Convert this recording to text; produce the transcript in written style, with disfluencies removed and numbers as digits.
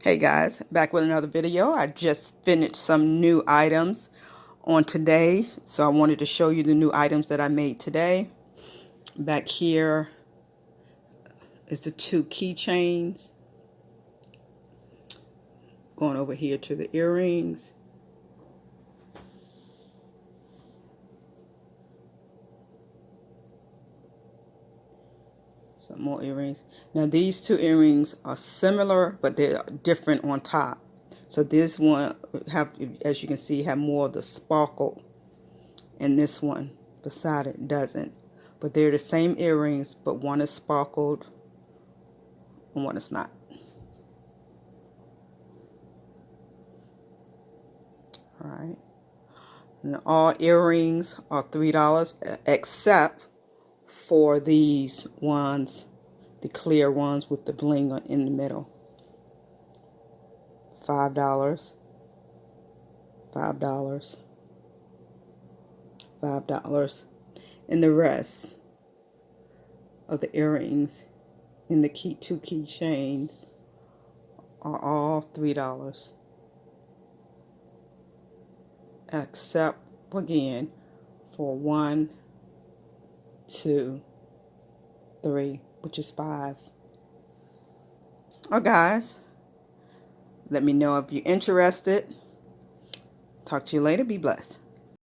Hey guys, back with another video. I just finished some new items on today, so I wanted to show you the new items that I made today. Back here is the two keychains. Going over here to the earrings. Some more earrings. Now these two earrings are similar, but they're different on top. So this one have, as you can see, have more of the sparkle, and this one beside it doesn't. But they're the same earrings, but one is sparkled and one is not. Alright. And all earrings are $3 except for these ones, the clear ones with the bling in the middle. $5, $5, $5. And the rest of the earrings in the two key chains are all $3. Except again for 1, 2, 3, which is 5. Oh guys, let me know if you're interested. Talk to you later. Be blessed.